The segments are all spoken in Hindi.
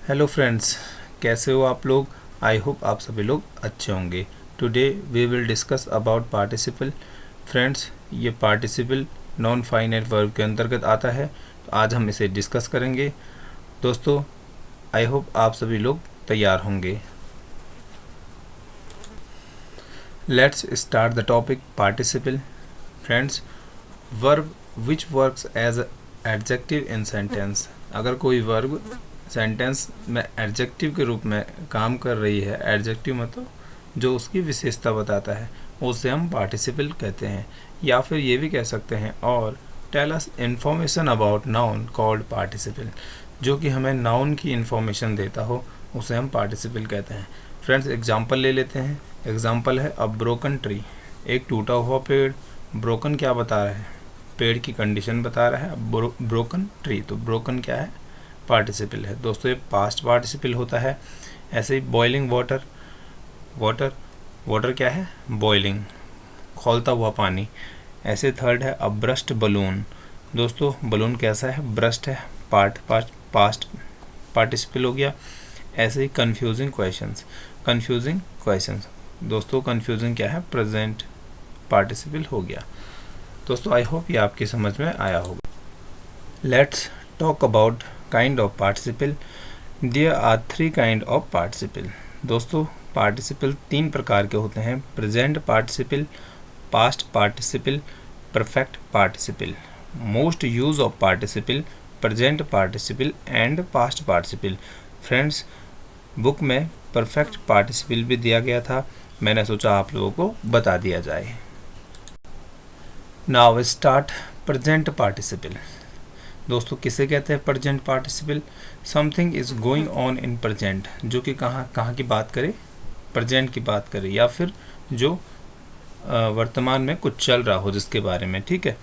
हेलो फ्रेंड्स, कैसे हो आप लोग। आई होप आप सभी लोग अच्छे होंगे। Today we will discuss about participle. Friends, ये पार्टिसिपल नॉन फाइनाइट वर्ब के अंतर्गत आता है, तो आज हम इसे डिस्कस करेंगे। दोस्तों, आई होप आप सभी लोग तैयार होंगे। Let's start the topic participle. Friends, verb which works as adjective in sentence. अगर कोई वर्ब सेंटेंस में एडजेक्टिव के रूप में काम कर रही है, एडजेक्टिव मतलब जो उसकी विशेषता बताता है, उसे हम पार्टिसिपल कहते हैं। या फिर ये भी कह सकते हैं और tell us information about noun called participle. जो कि हमें नाउन की इंफॉर्मेशन देता हो, उसे हम पार्टिसिपल कहते हैं। फ्रेंड्स, एग्जाम्पल ले लेते हैं। एग्जाम्पल है अ ब्रोकन ट्री, एक टूटा हुआ पेड़। ब्रोकन क्या बता रहा है? पेड़ की कंडीशन बता रहा है। ब्रोकन ट्री, तो ब्रोकन क्या है? पार्टिसिपल है। दोस्तों, ये पास्ट पार्टिसिपल होता है। ऐसे ही बॉइलिंग वाटर, वाटर वाटर क्या है? बॉइलिंग, खौलता हुआ पानी। ऐसे थर्ड है अ ब्रस्ट बलून। दोस्तों, बलून कैसा है? ब्रस्ट है, पास्ट पार्टिसिपल हो गया। ऐसे ही कंफ्यूजिंग क्वेश्चंस, कंफ्यूजिंग क्वेश्चंस। दोस्तों, कंफ्यूजिंग क्या है? प्रेजेंट पार्टिसिपल हो गया। दोस्तों, आई होप ये आपकी समझ में आया होगा। Let's talk about kind of participle. There are 3 kind of participle. दोस्तों, पार्टिसिपल 3 प्रकार के होते हैं: present participle, past participle, perfect participle. Most use of participle, present participle and past participle. Friends, book में परफेक्ट पार्टिसिपल भी दिया गया था, मैंने सोचा आप लोगों को बता दिया जाए। Now start present participle. दोस्तों, किसे कहते हैं present participle? Something is going on in present, जो कि कहाँ की बात करे? प्रेजेंट की बात करे, या फिर जो वर्तमान में कुछ चल रहा हो जिसके बारे में, ठीक है।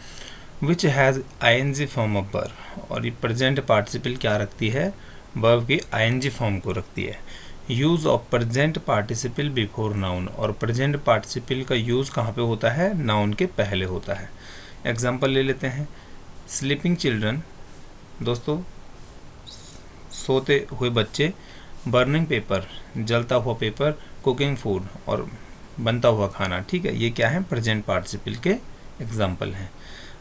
Which has ING form of verb, और ये प्रेजेंट पार्टिसिपल क्या रखती है? वर्ब की आईएनजी फॉर्म को रखती है। Use of present participle before noun, और प्रेजेंट पार्टिसिपल का यूज़ कहाँ पे होता है? नाउन के पहले होता है। एग्जाम्पल ले लेते हैं। स्लीपिंग चिल्ड्रन, दोस्तों सोते हुए बच्चे। बर्निंग पेपर, जलता हुआ पेपर। कुकिंग फूड, और बनता हुआ खाना, ठीक है। ये क्या है? प्रेजेंट पार्टिसिपल के एग्जाम्पल हैं।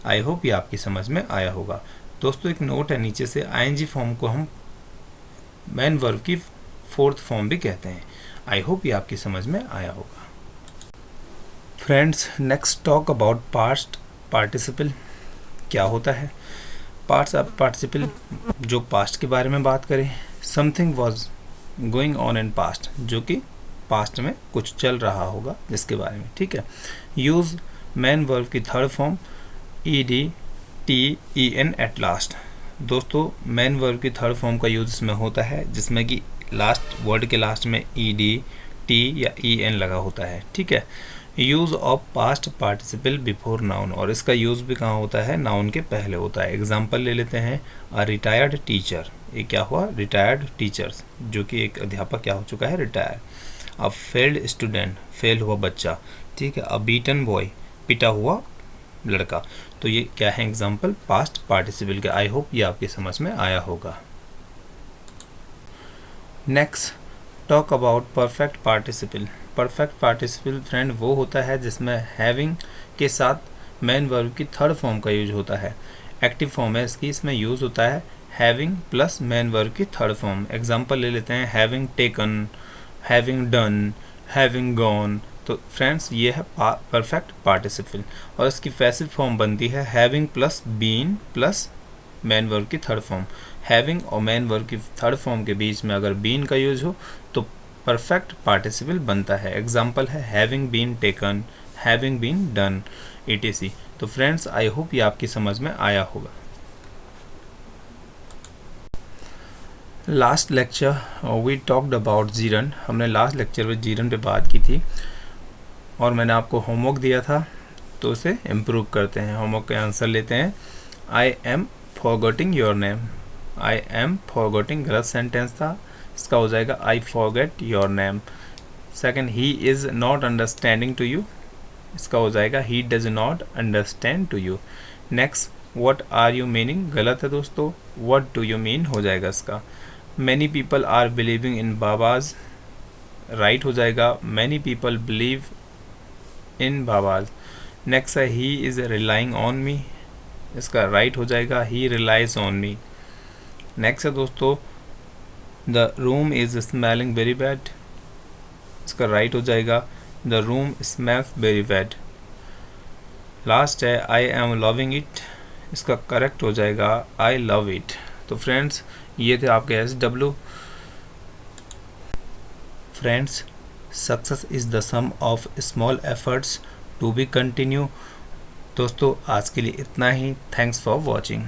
आई होप ये आपकी समझ में आया होगा। दोस्तों, एक नोट है नीचे से, आईएनजी फॉर्म को हम मेन वर्ब की 4th फॉर्म भी कहते हैं। आई होप ये आपकी समझ में आया होगा। Friends, next talk about past participle. क्या होता है पास्ट पार्टिसिपल? जो पास्ट के बारे में बात करें। Something was going on in past, जो कि पास्ट में कुछ चल रहा होगा जिसके बारे में, ठीक है। यूज मेन वर्ब की 3rd form, ED, TEN at last. दोस्तों, मेन वर्ब की 3rd फॉर्म का यूज इसमें होता है जिसमें कि लास्ट वर्ड के लास्ट में ED, T या EN लगा होता है, ठीक है। Use of past participle before noun, और इसका यूज़ भी कहाँ होता है? नाउन के पहले होता है। एग्जाम्पल ले लेते हैं। अ रिटायर्ड टीचर, ये क्या हुआ? रिटायर्ड टीचर्स, जो कि एक अध्यापक क्या हो चुका है? Retire. A failed student, fail हुआ बच्चा, ठीक है। अ बीटन बॉय, पिटा हुआ लड़का। तो ये क्या है? एग्जाम्पल पास्ट पार्टिसिपल के। आई होप ये आपकी समझ में आया होगा। Next talk about perfect participle. Perfect participle friend वो होता है जिसमें हैविंग के साथ मेन वर्ब की 3rd फॉर्म का यूज होता है। एक्टिव फॉर्म है इसकी, इसमें यूज होता है हैविंग प्लस मेन वर्ब की 3rd फॉर्म। एग्जांपल ले लेते हैं। Having taken, having done, having gone. तो फ्रेंड्स, ये है परफेक्ट पार्टिसिपल, और इसकी पैसिव फॉर्म बनती है having plus been plus main verb की 3rd फॉर्म। हैविंग और मेन वर्ब की 3rd फॉर्म के बीच में अगर बीन का यूज हो तो परफेक्ट पार्टिसिपल बनता है। एग्जाम्पल है having been taken, having been done, etc। तो फ्रेंड्स, आई होप ये आपकी समझ में आया होगा। Last lecture we talked about gerund. हमने लास्ट लेक्चर में जीरन पे बात की थी, और मैंने आपको होमवर्क दिया था, तो उसे इम्प्रूव करते हैं। होमवर्क के आंसर लेते हैं। I am forgetting your name. I am forgetting गलत सेंटेंस था, इसका हो जाएगा I forget your name. Second, he is not understanding to you, इसका हो जाएगा he does not understand to you. Next, what are you meaning, गलत है दोस्तों, व्हाट डू यू मीन हो जाएगा इसका। Many people are believing in babas, right हो जाएगा many people believe in babas. Next है he is relying on me, इसका राइट हो जाएगा he relies on me. Next है दोस्तों the room is smelling very bad, इसका राइट हो जाएगा the room smells very bad. Last है आई एम लविंग इट, इसका करेक्ट हो जाएगा आई लव इट। तो फ्रेंड्स ये थे आपके SW। Friends success is the sum of small efforts to be continue. दोस्तों आज के लिए इतना ही, थैंक्स फॉर वॉचिंग।